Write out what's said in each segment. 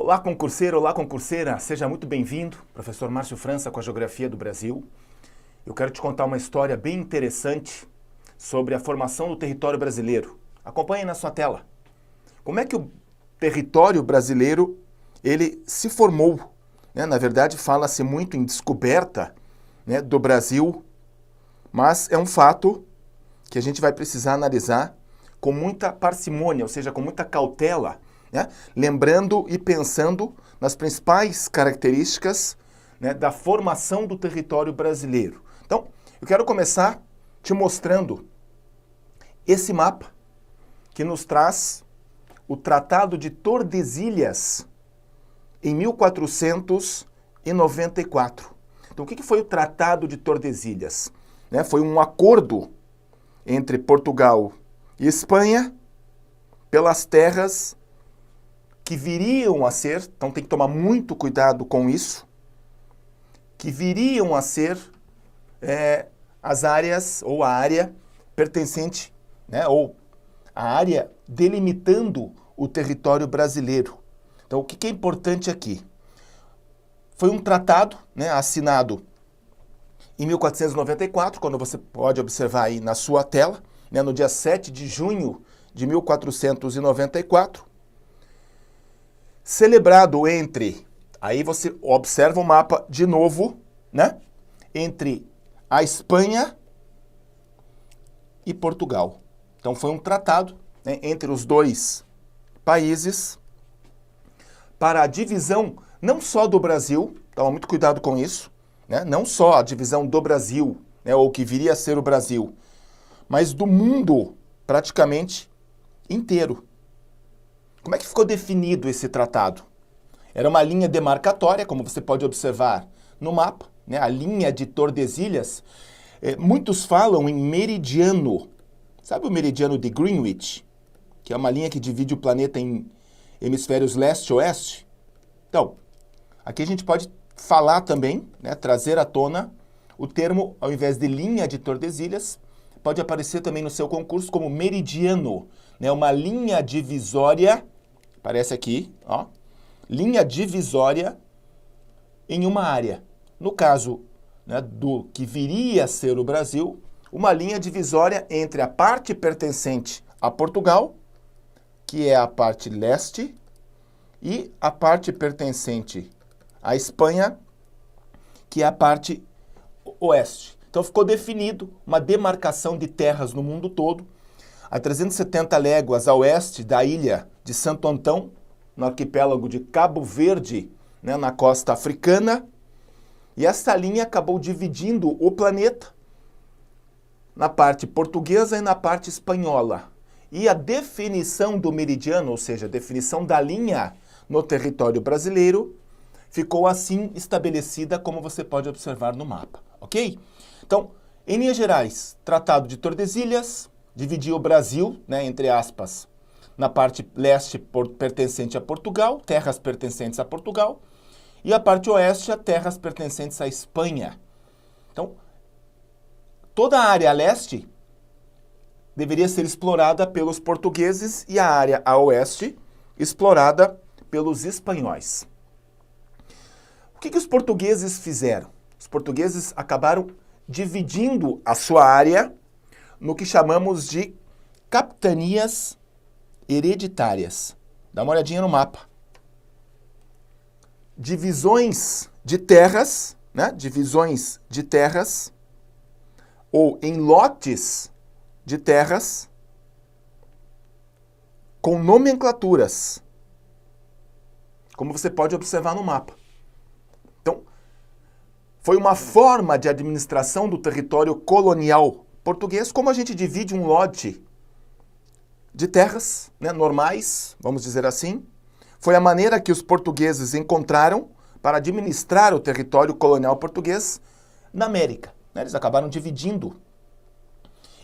Olá, concurseiro, olá, concurseira, seja muito bem-vindo. Professor Márcio França com a Geografia do Brasil. Eu quero te contar uma história bem interessante sobre a formação do território brasileiro. Acompanhe na sua tela. Como é que o território brasileiro ele se formou? Na verdade, fala-se muito em descoberta do Brasil, mas é um fato que a gente vai precisar analisar com muita parcimônia, ou seja, com muita cautela, lembrando e pensando nas principais características da formação do território brasileiro. Então, eu quero começar te mostrando esse mapa que nos traz o Tratado de Tordesilhas em 1494. Então, o que foi o Tratado de Tordesilhas? Foi um acordo entre Portugal e Espanha pelas terras que viriam a ser, então tem que tomar muito cuidado com isso, que viriam a ser as áreas ou a área pertencente, ou a área delimitando o território brasileiro. Então, o que é importante aqui? Foi um tratado assinado em 1494, quando você pode observar aí na sua tela, no dia 7 de junho de 1494, celebrado entre, aí você observa o mapa de novo, entre a Espanha e Portugal. Então foi um tratado entre os dois países para a divisão não só do Brasil, toma muito cuidado com isso, não só a divisão do Brasil, ou que viria a ser o Brasil, mas do mundo praticamente inteiro. Como é que ficou definido esse tratado? Era uma linha demarcatória, como você pode observar no mapa, a linha de Tordesilhas. Muitos falam em meridiano. Sabe o meridiano de Greenwich? Que é uma linha que divide o planeta em hemisférios leste e oeste? Então, aqui a gente pode falar também, trazer à tona o termo, ao invés de linha de Tordesilhas, pode aparecer também no seu concurso como meridiano, uma linha divisória. Aparece aqui, ó, linha divisória em uma área. No caso do que viria a ser o Brasil, uma linha divisória entre a parte pertencente a Portugal, que é a parte leste, e a parte pertencente à Espanha, que é a parte oeste. Então ficou definido uma demarcação de terras no mundo todo, a 370 léguas a oeste da ilha de Santo Antão, no arquipélago de Cabo Verde, na costa africana. E essa linha acabou dividindo o planeta na parte portuguesa e na parte espanhola. E a definição do meridiano, ou seja, a definição da linha no território brasileiro, ficou assim estabelecida, como você pode observar no mapa, ok? Então, em linhas gerais, Tratado de Tordesilhas dividiu o Brasil, entre aspas, na parte leste pertencente a Portugal, terras pertencentes a Portugal, e a parte oeste, a terras pertencentes à Espanha. Então, toda a área a leste deveria ser explorada pelos portugueses e a área a oeste explorada pelos espanhóis. O que os portugueses fizeram? Os portugueses acabaram dividindo a sua área no que chamamos de capitanias hereditárias. Dá uma olhadinha no mapa. Divisões de terras, divisões de terras, ou em lotes de terras, com nomenclaturas, como você pode observar no mapa. Então, foi uma forma de administração do território colonial português, como a gente divide um lote de terras normais, vamos dizer assim. Foi a maneira que os portugueses encontraram para administrar o território colonial português na América. Eles acabaram dividindo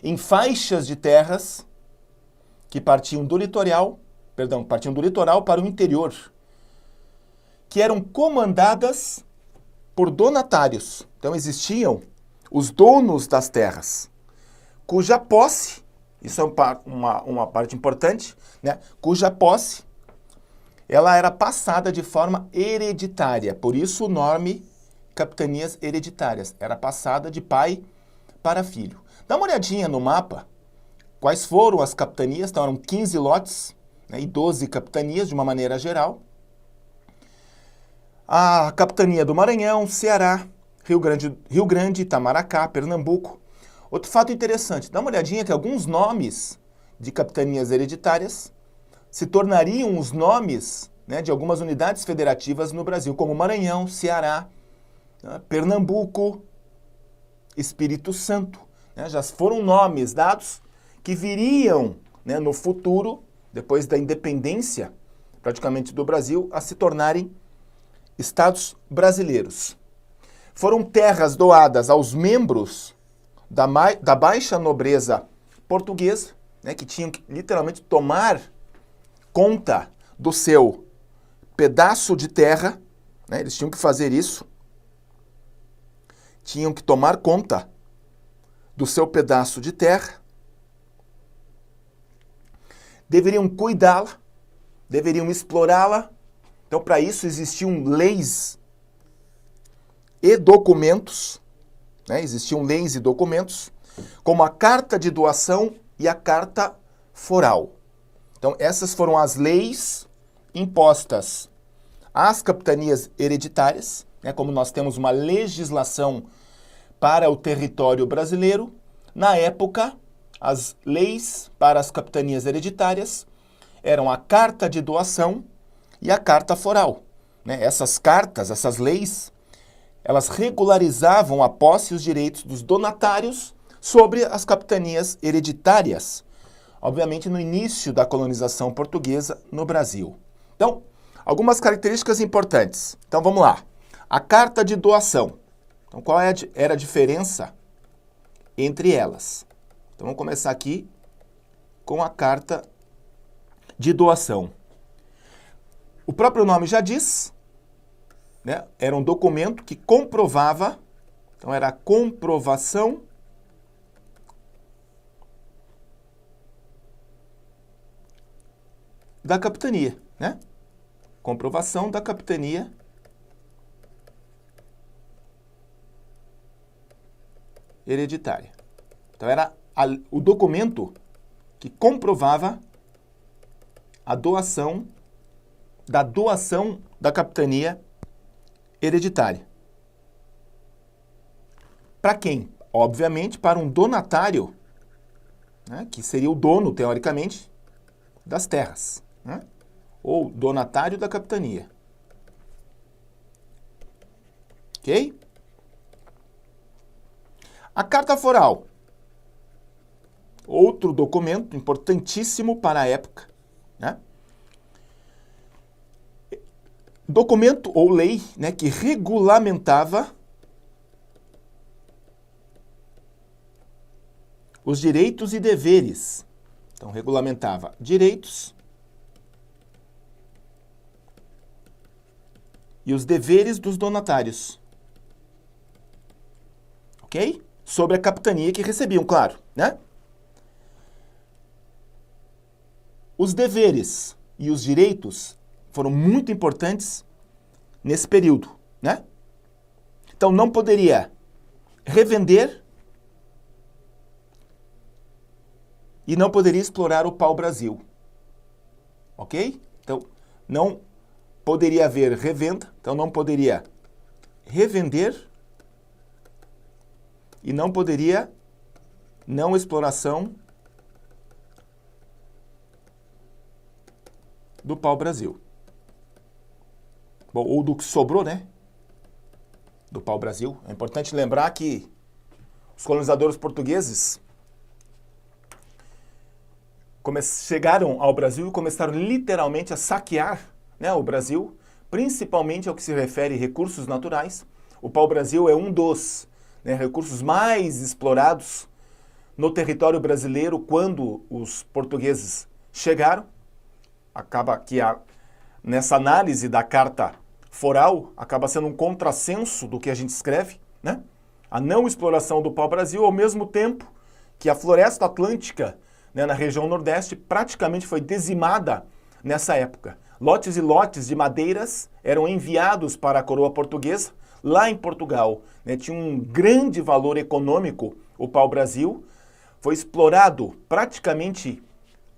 em faixas de terras que partiam do litoral para o interior, que eram comandadas por donatários. Então existiam os donos das terras, cuja posse, isso é uma parte importante, cuja posse ela era passada de forma hereditária. Por isso o nome capitanias hereditárias. Era passada de pai para filho. Dá uma olhadinha no mapa. Quais foram as capitanias? Então eram 15 lotes, né, e 12 capitanias de uma maneira geral. A capitania do Maranhão, Ceará, Rio Grande, Itamaracá, Pernambuco. Outro fato interessante, dá uma olhadinha que alguns nomes de capitanias hereditárias se tornariam os nomes, né, de algumas unidades federativas no Brasil, como Maranhão, Ceará, Pernambuco, Espírito Santo. Né, já foram nomes dados que viriam, né, no futuro, depois da independência praticamente do Brasil, a se tornarem estados brasileiros. Foram terras doadas aos membros da baixa nobreza portuguesa, né, que tinham que literalmente tomar conta do seu pedaço de terra, né, eles tinham que fazer isso, tinham que tomar conta do seu pedaço de terra, deveriam cuidá-la, deveriam explorá-la. Então, para isso existiam leis e documentos, né? Existiam leis e documentos, como a carta de doação e a carta foral. Então, essas foram as leis impostas às capitanias hereditárias, né? Como nós temos uma legislação para o território brasileiro, na época, as leis para as capitanias hereditárias eram a carta de doação e a carta foral. Né? Essas cartas, essas leis, elas regularizavam a posse e os direitos dos donatários sobre as capitanias hereditárias, obviamente no início da colonização portuguesa no Brasil. Então, algumas características importantes. Então, vamos lá. A carta de doação. Então, qual era a diferença entre elas? Então, vamos começar aqui com a carta de doação. O próprio nome já diz, né? Era um documento que comprovava, então era a comprovação da capitania, né? Comprovação da capitania hereditária. Então era o documento que comprovava a doação da capitania hereditária. Para quem? Obviamente para um donatário, né, que seria o dono, teoricamente, das terras, né, ou donatário da capitania. Ok? A carta foral. Outro documento importantíssimo para a época, né? Documento ou lei, né, que regulamentava os direitos e deveres. Então, regulamentava direitos e os deveres dos donatários. Ok? Sobre a capitania que recebiam, claro, né? Os deveres e os direitos foram muito importantes nesse período, né? Então, não poderia revender e não poderia explorar o pau-brasil, ok? Então, não poderia haver revenda, então não poderia revender e não poderia não exploração do pau-brasil. Bom, ou do que sobrou, né? Do pau-brasil. É importante lembrar que os colonizadores portugueses chegaram ao Brasil e começaram literalmente a saquear, né, o Brasil, principalmente ao que se refere a recursos naturais. O pau-brasil é um dos, né, recursos mais explorados no território brasileiro quando os portugueses chegaram. Acaba que nessa análise da carta foral, acaba sendo um contrassenso do que a gente escreve, né? A não exploração do pau-brasil, ao mesmo tempo que a floresta atlântica, né, na região nordeste, praticamente foi dizimada nessa época. Lotes e lotes de madeiras eram enviados para a coroa portuguesa lá em Portugal. Né? Tinha um grande valor econômico o pau-brasil. Foi explorado praticamente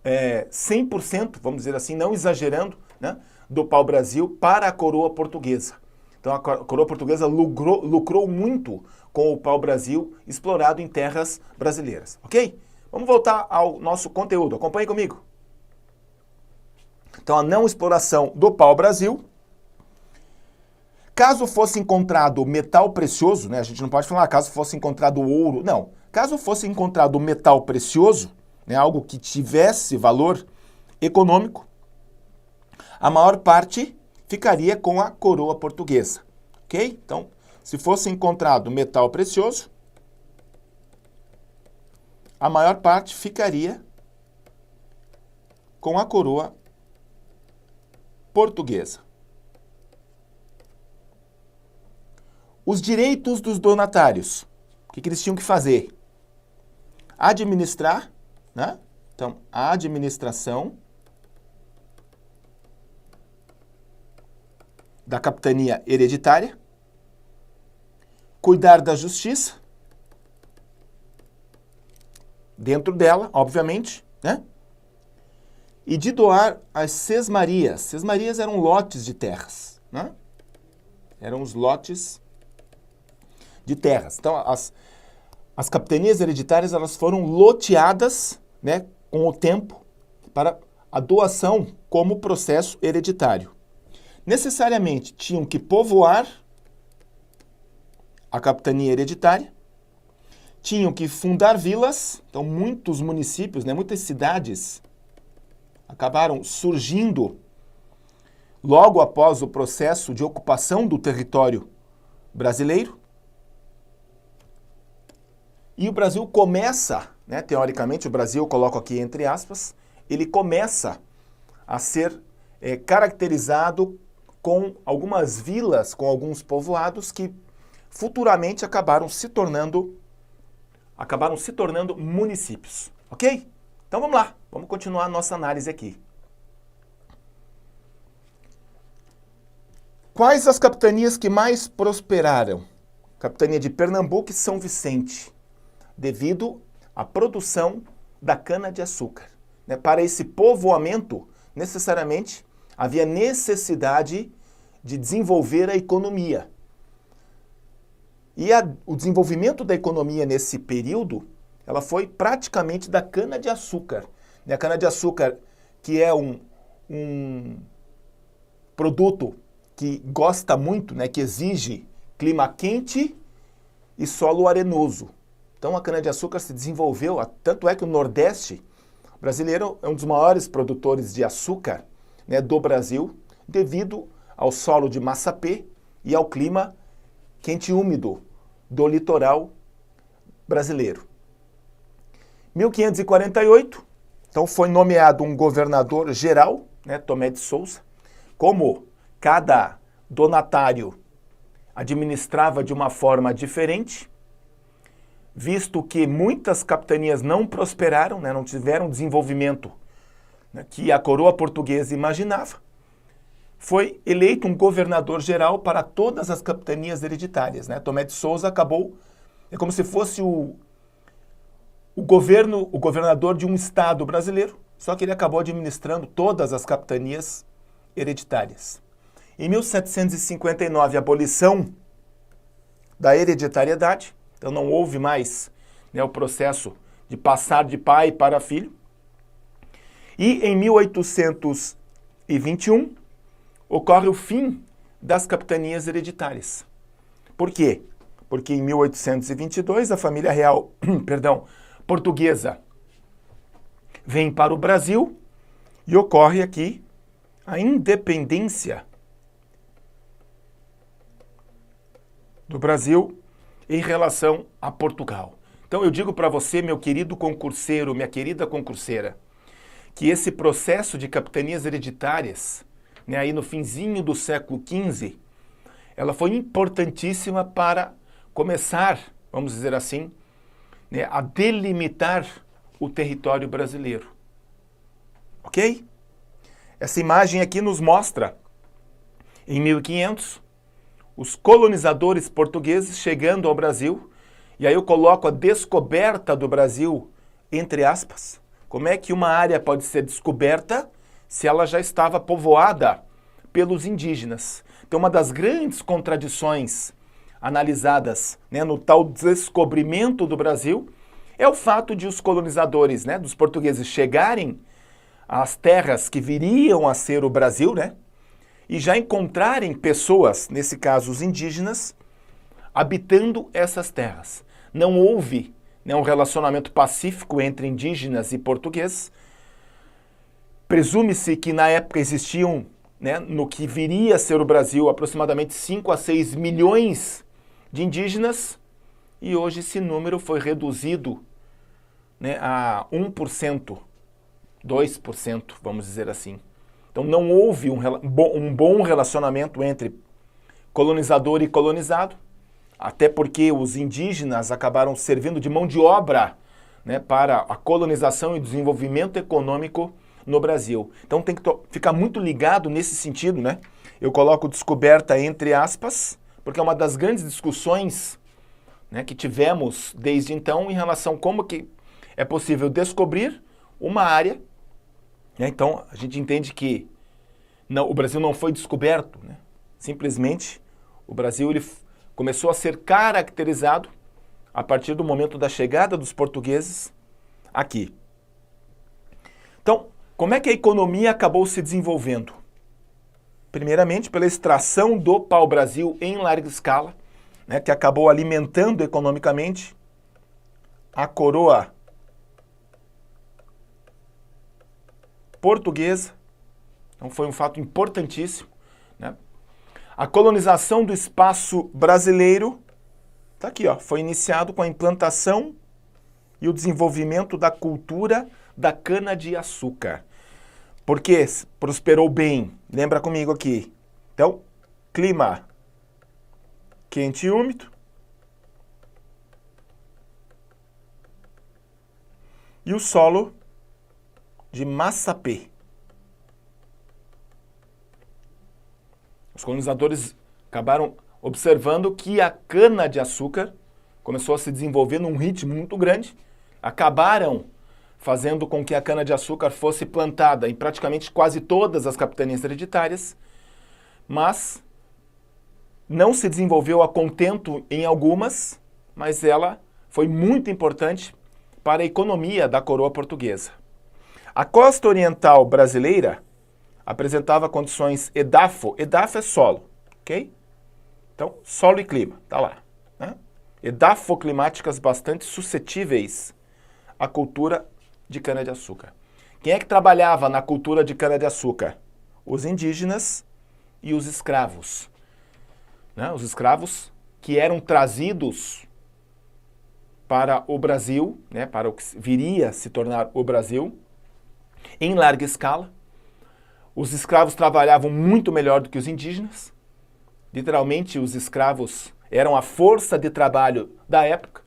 100%, vamos dizer assim, não exagerando, né, do pau-brasil para a coroa portuguesa. Então a coroa portuguesa lucrou muito com o pau-brasil explorado em terras brasileiras, ok? Vamos voltar ao nosso conteúdo, acompanhe comigo. Então a não exploração do pau-brasil. Caso fosse encontrado metal precioso, né, a gente não pode falar caso fosse encontrado ouro, não. Caso fosse encontrado metal precioso, né, algo que tivesse valor econômico, a maior parte ficaria com a coroa portuguesa, ok? Então, se fosse encontrado metal precioso, a maior parte ficaria com a coroa portuguesa. Os direitos dos donatários, o que eles tinham que fazer? Administrar, né? Então, a administração da capitania hereditária, cuidar da justiça, dentro dela, obviamente, né? E de doar as sesmarias. Sesmarias eram lotes de terras, né? Eram os lotes de terras. Então, as capitanias hereditárias elas foram loteadas, né, com o tempo para a doação como processo hereditário. Necessariamente tinham que povoar a capitania hereditária, tinham que fundar vilas, então muitos municípios, né, muitas cidades acabaram surgindo logo após o processo de ocupação do território brasileiro. E o Brasil começa, né, teoricamente, o Brasil, coloco aqui entre aspas, ele começa a ser caracterizado com algumas vilas, com alguns povoados que futuramente acabaram se tornando municípios, ok? Então vamos lá, vamos continuar a nossa análise aqui. Quais as capitanias que mais prosperaram? Capitania de Pernambuco e São Vicente, devido à produção da cana-de-açúcar. Né? Para esse povoamento, necessariamente, havia necessidade de desenvolver a economia. E o desenvolvimento da economia nesse período, ela foi praticamente da cana-de-açúcar. A cana-de-açúcar, que é um produto que gosta muito, né, que exige clima quente e solo arenoso. Então a cana-de-açúcar se desenvolveu, tanto é que o Nordeste brasileiro é um dos maiores produtores de açúcar, né, do Brasil, devido ao solo de Massapê e ao clima quente e úmido do litoral brasileiro. 1548, então foi nomeado um governador geral, né, Tomé de Souza, como cada donatário administrava de uma forma diferente, visto que muitas capitanias não prosperaram, né, não tiveram desenvolvimento, né, que a coroa portuguesa imaginava, foi eleito um governador geral para todas as capitanias hereditárias. Né? Tomé de Souza acabou, é como se fosse o governador de um estado brasileiro, só que ele acabou administrando todas as capitanias hereditárias. Em 1759, a abolição da hereditariedade, então não houve mais, né, o processo de passar de pai para filho. E em 1821 ocorre o fim das capitanias hereditárias. Por quê? Porque em 1822 a família real, portuguesa vem para o Brasil e ocorre aqui a independência do Brasil em relação a Portugal. Então eu digo para você, meu querido concurseiro, minha querida concurseira, que esse processo de capitanias hereditárias, né, aí no finzinho do século XV, ela foi importantíssima para começar, vamos dizer assim, né, a delimitar o território brasileiro. Ok? Essa imagem aqui nos mostra, em 1500, os colonizadores portugueses chegando ao Brasil, e aí eu coloco a descoberta do Brasil entre aspas. Como é que uma área pode ser descoberta se ela já estava povoada pelos indígenas? Então, uma das grandes contradições analisadas, né, no tal descobrimento do Brasil é o fato de os colonizadores, né, dos portugueses chegarem às terras que viriam a ser o Brasil, né, e já encontrarem pessoas, nesse caso os indígenas, habitando essas terras. Não houve, né, um relacionamento pacífico entre indígenas e portugueses. Presume-se que na época existiam, né, no que viria a ser o Brasil, aproximadamente 5 a 6 milhões de indígenas, e hoje esse número foi reduzido, né, a 1%, 2%, vamos dizer assim. Então não houve um bom relacionamento entre colonizador e colonizado, até porque os indígenas acabaram servindo de mão de obra, né, para a colonização e desenvolvimento econômico no Brasil. Então tem que ficar muito ligado nesse sentido, né? Eu coloco descoberta entre aspas, porque é uma das grandes discussões, né, que tivemos desde então em relação a como que é possível descobrir uma área, né? Então a gente entende que o Brasil não foi descoberto, né? Simplesmente o Brasil ele começou a ser caracterizado a partir do momento da chegada dos portugueses aqui. Então, como é que a economia acabou se desenvolvendo? Primeiramente, pela extração do pau-brasil em larga escala, né, que acabou alimentando economicamente a coroa portuguesa. Então, foi um fato importantíssimo, né? A colonização do espaço brasileiro, tá aqui, ó, foi iniciado com a implantação e o desenvolvimento da cultura da cana-de-açúcar. Porque prosperou bem, lembra comigo aqui. Então, clima quente e úmido. E o solo de massapê. Os colonizadores acabaram observando que a cana-de-açúcar começou a se desenvolver num ritmo muito grande, acabaram fazendo com que a cana-de-açúcar fosse plantada em praticamente quase todas as capitanias hereditárias, mas não se desenvolveu a contento em algumas, mas ela foi muito importante para a economia da coroa portuguesa. A costa oriental brasileira apresentava condições edafo é solo, ok? Então, solo e clima, tá lá, né? Edafoclimáticas bastante suscetíveis à cultura de cana-de-açúcar. Quem é que trabalhava na cultura de cana-de-açúcar? Os indígenas e os escravos, né? Os escravos que eram trazidos para o Brasil, né, para o que viria a se tornar o Brasil, em larga escala. Os escravos trabalhavam muito melhor do que os indígenas. Literalmente, os escravos eram a força de trabalho da época.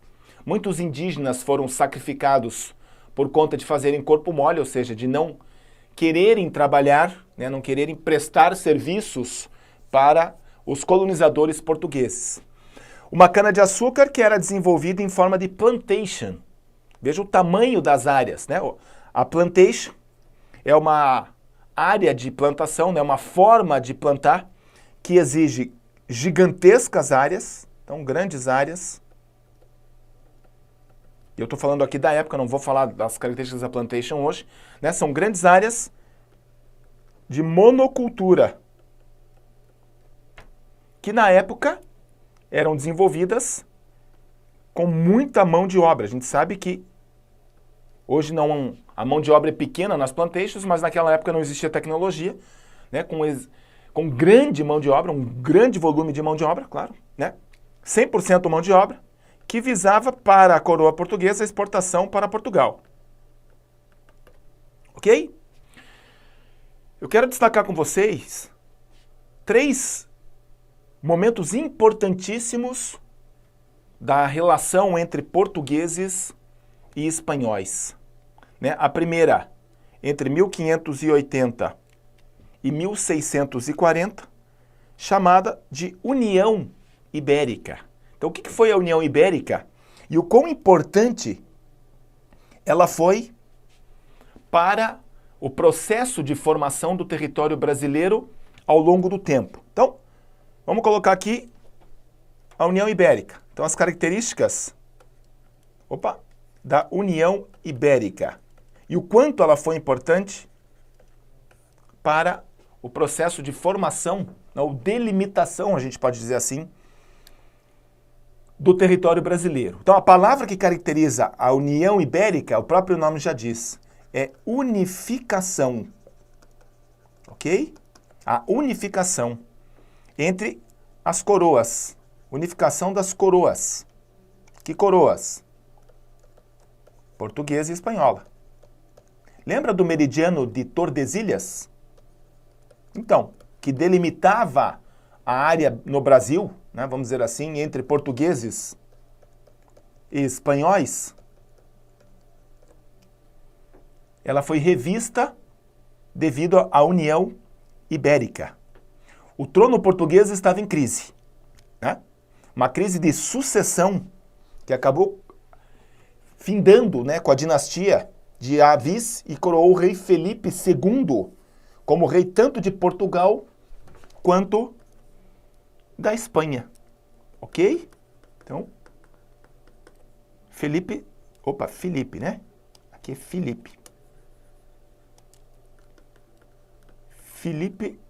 Muitos indígenas foram sacrificados por conta de fazerem corpo mole, ou seja, de não quererem trabalhar, né, não quererem prestar serviços para os colonizadores portugueses. Uma cana-de-açúcar que era desenvolvida em forma de plantation. Veja o tamanho das áreas, né? A plantation é uma área de plantação, né, uma forma de plantar que exige gigantescas áreas, então grandes áreas. Eu estou falando aqui da época, não vou falar das características da plantation hoje, né? São grandes áreas de monocultura, que na época eram desenvolvidas com muita mão de obra. A gente sabe que hoje não, a mão de obra é pequena nas plantations, mas naquela época não existia tecnologia, né? Com grande mão de obra, um grande volume de mão de obra, claro, né? 100% mão de obra, que visava para a coroa portuguesa a exportação para Portugal. Ok? Eu quero destacar com vocês 3 momentos importantíssimos da relação entre portugueses e espanhóis, né? A primeira, entre 1580 e 1640, chamada de União Ibérica. Então, o que foi a União Ibérica e o quão importante ela foi para o processo de formação do território brasileiro ao longo do tempo? Então, vamos colocar aqui a União Ibérica. Então, as características da União Ibérica e o quanto ela foi importante para o processo de formação, ou delimitação, a gente pode dizer assim, do território brasileiro. Então, a palavra que caracteriza a União Ibérica, o próprio nome já diz, é unificação. Ok? A unificação entre as coroas. Unificação das coroas. Que coroas? Portuguesa e espanhola. Lembra do meridiano de Tordesilhas? Então, que delimitava a área no Brasil, né, vamos dizer assim, entre portugueses e espanhóis, ela foi revista devido à União Ibérica. O trono português estava em crise, né? Uma crise de sucessão que acabou findando, né, com a dinastia de Avis e coroou o rei Felipe II como rei tanto de Portugal quanto da Espanha. Ok? Então, Felipe, né? Aqui é Felipe. Felipe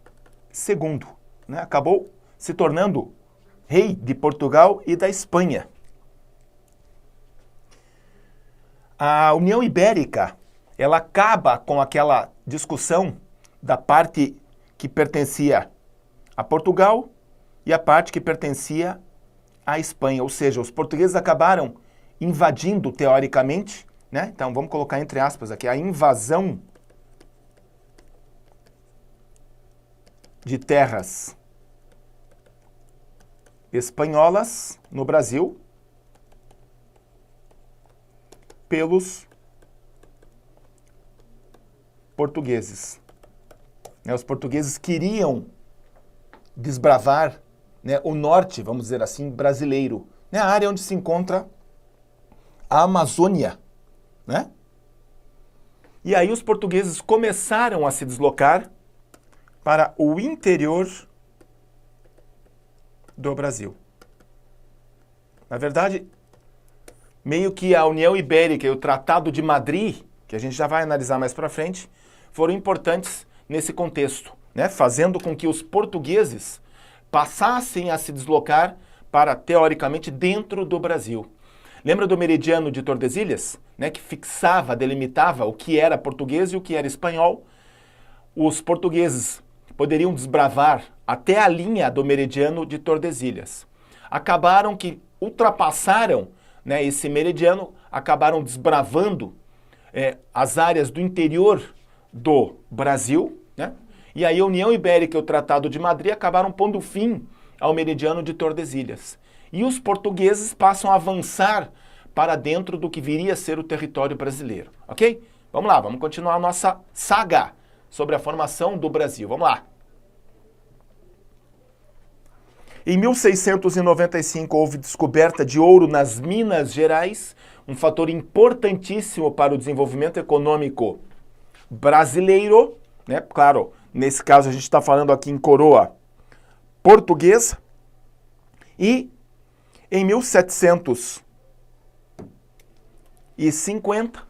II, né? Acabou se tornando rei de Portugal e da Espanha. A União Ibérica, ela acaba com aquela discussão da parte que pertencia a Portugal e a parte que pertencia à Espanha. Ou seja, os portugueses acabaram invadindo, teoricamente, né? Então, vamos colocar entre aspas aqui, a invasão de terras espanholas no Brasil pelos portugueses. Os portugueses queriam desbravar, né, o norte, vamos dizer assim, brasileiro, né, a área onde se encontra a Amazônia, né? E aí os portugueses começaram a se deslocar para o interior do Brasil. Na verdade, meio que a União Ibérica e o Tratado de Madrid, que a gente já vai analisar mais para frente, foram importantes nesse contexto, né? Fazendo com que os portugueses passassem a se deslocar para, teoricamente, dentro do Brasil. Lembra do meridiano de Tordesilhas, né? Que fixava, delimitava o que era português e o que era espanhol? Os portugueses poderiam desbravar até a linha do meridiano de Tordesilhas. Acabaram que ultrapassaram, né, esse meridiano, acabaram desbravando as áreas do interior do Brasil, né? E aí a União Ibérica e o Tratado de Madrid acabaram pondo fim ao meridiano de Tordesilhas. E os portugueses passam a avançar para dentro do que viria a ser o território brasileiro, ok? Vamos lá, vamos continuar a nossa saga sobre a formação do Brasil. Vamos lá. Em 1695 houve descoberta de ouro nas Minas Gerais, um fator importantíssimo para o desenvolvimento econômico brasileiro, né? Claro, nesse caso a gente está falando aqui em coroa portuguesa. E em 1750,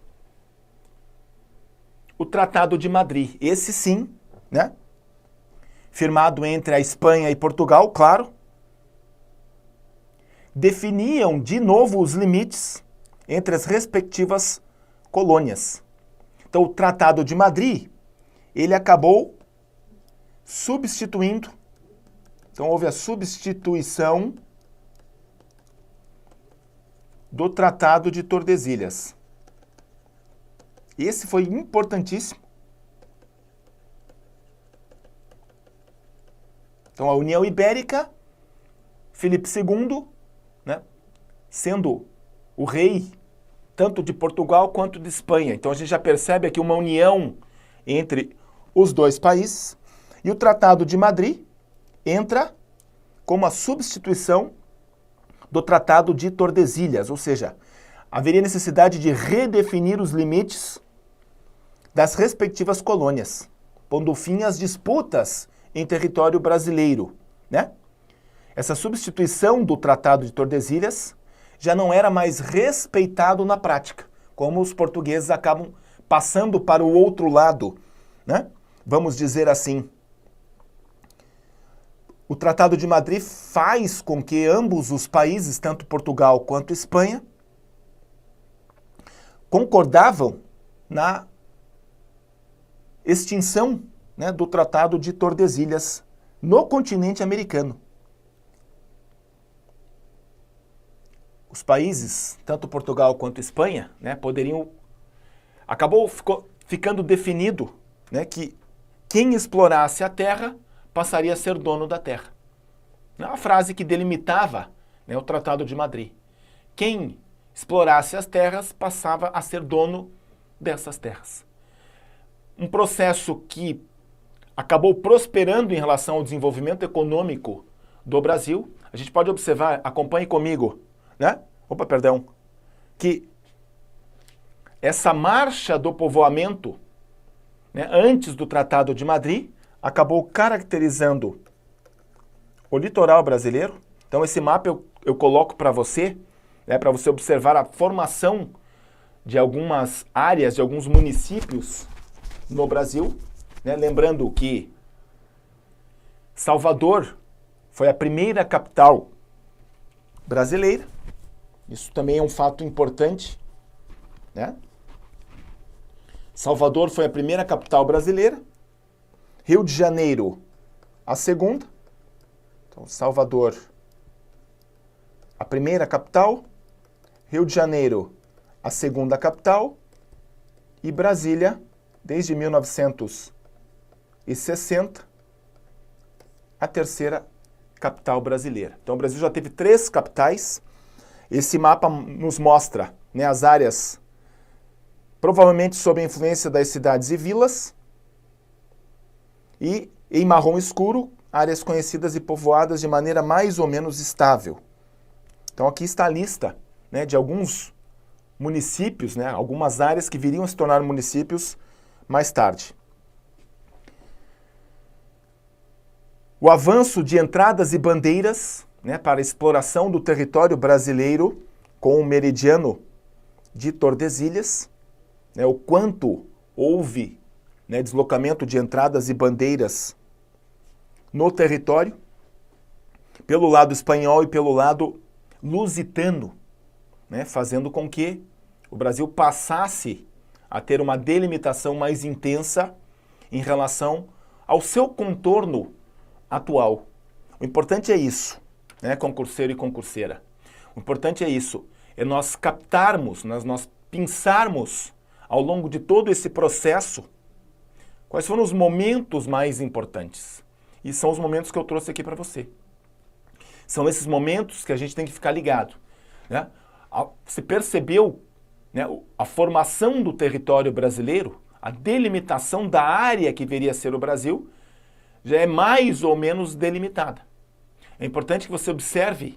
o Tratado de Madrid, esse sim, né? Firmado entre a Espanha e Portugal, claro, definiam de novo os limites entre as respectivas colônias. Então, o Tratado de Madrid, ele acabou substituindo, então houve a substituição do Tratado de Tordesilhas. Esse foi importantíssimo. Então, a União Ibérica, Filipe II, né, sendo o rei tanto de Portugal quanto de Espanha. Então, a gente já percebe aqui uma união entre os dois países. E o Tratado de Madrid entra como a substituição do Tratado de Tordesilhas, ou seja, haveria necessidade de redefinir os limites das respectivas colônias, pondo fim às disputas em território brasileiro, né? Essa substituição do Tratado de Tordesilhas já não era mais respeitado na prática, como os portugueses acabam passando para o outro lado, né? Vamos dizer assim. O Tratado de Madrid faz com que ambos os países, tanto Portugal quanto Espanha, concordavam na extinção, né, do Tratado de Tordesilhas no continente americano. Os países, tanto Portugal quanto Espanha, né, poderiam... Ficou ficando definido, né, que quem explorasse a terra passaria a ser dono da terra. É uma frase que delimitava, né, o Tratado de Madrid. Quem explorasse as terras passava a ser dono dessas terras. Um processo que acabou prosperando em relação ao desenvolvimento econômico do Brasil. A gente pode observar, acompanhe comigo, né? Que essa marcha do povoamento, né, antes do Tratado de Madrid, acabou caracterizando o litoral brasileiro. Então esse mapa eu coloco para você, né, para você observar a formação de algumas áreas, de alguns municípios no Brasil, né? Lembrando que Salvador foi a primeira capital brasileira. Isso também é um fato importante, né? Salvador foi a primeira capital brasileira. Rio de Janeiro, a segunda. Então, Salvador, a primeira capital. Rio de Janeiro, a segunda capital. E Brasília, desde 1960, a terceira capital brasileira. Então, o Brasil já teve 3 capitais. Esse mapa nos mostra, né, as áreas, provavelmente sob a influência das cidades e vilas, e em marrom escuro, áreas conhecidas e povoadas de maneira mais ou menos estável. Então aqui está a lista, né, de alguns municípios, né, algumas áreas que viriam a se tornar municípios mais tarde. O avanço de entradas e bandeiras, né, para a exploração do território brasileiro com o meridiano de Tordesilhas, né, o quanto houve, né, deslocamento de entradas e bandeiras no território, pelo lado espanhol e pelo lado lusitano, né, fazendo com que o Brasil passasse a ter uma delimitação mais intensa em relação ao seu contorno atual. O importante é isso, né, concurseiro e concurseira. O importante é isso, é nós captarmos, nós pensarmos ao longo de todo esse processo quais foram os momentos mais importantes. E são os momentos que eu trouxe aqui para você. São esses momentos que a gente tem que ficar ligado, né? Você percebeu, né, a formação do território brasileiro, a delimitação da área que viria a ser o Brasil, já é mais ou menos delimitada. É importante que você observe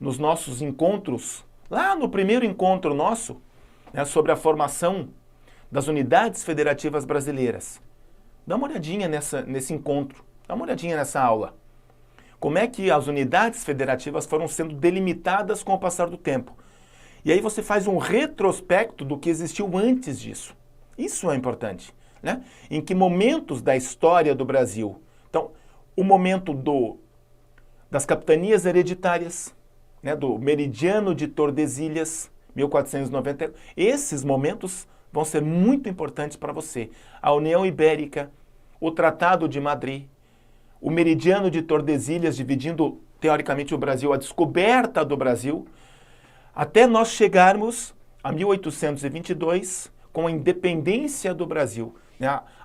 nos nossos encontros, lá no primeiro encontro nosso, né, sobre a formação das unidades federativas brasileiras. Dá uma olhadinha nesse encontro, dá uma olhadinha nessa aula. Como é que as unidades federativas foram sendo delimitadas com o passar do tempo. E aí você faz um retrospecto do que existiu antes disso. Isso é importante, né? Em que momentos da história do Brasil? Então, o momento das capitanias hereditárias, né, do meridiano de Tordesilhas, 1490, esses momentos vão ser muito importantes para você. A União Ibérica, o Tratado de Madrid, o meridiano de Tordesilhas dividindo, teoricamente, o Brasil, a descoberta do Brasil, até nós chegarmos a 1822, com a independência do Brasil.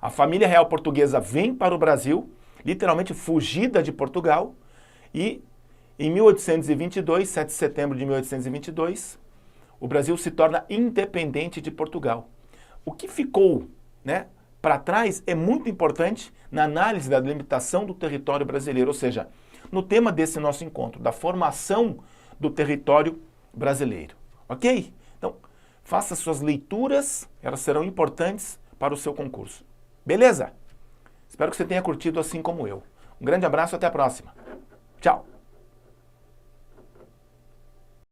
A família real portuguesa vem para o Brasil, literalmente fugida de Portugal, e em 1822, 7 de setembro de 1822, o Brasil se torna independente de Portugal. O que ficou, né, para trás é muito importante na análise da delimitação do território brasileiro, ou seja, no tema desse nosso encontro, da formação do território brasileiro. Ok? Então, faça suas leituras, elas serão importantes para o seu concurso. Beleza? Espero que você tenha curtido assim como eu. Um grande abraço e até a próxima. Tchau!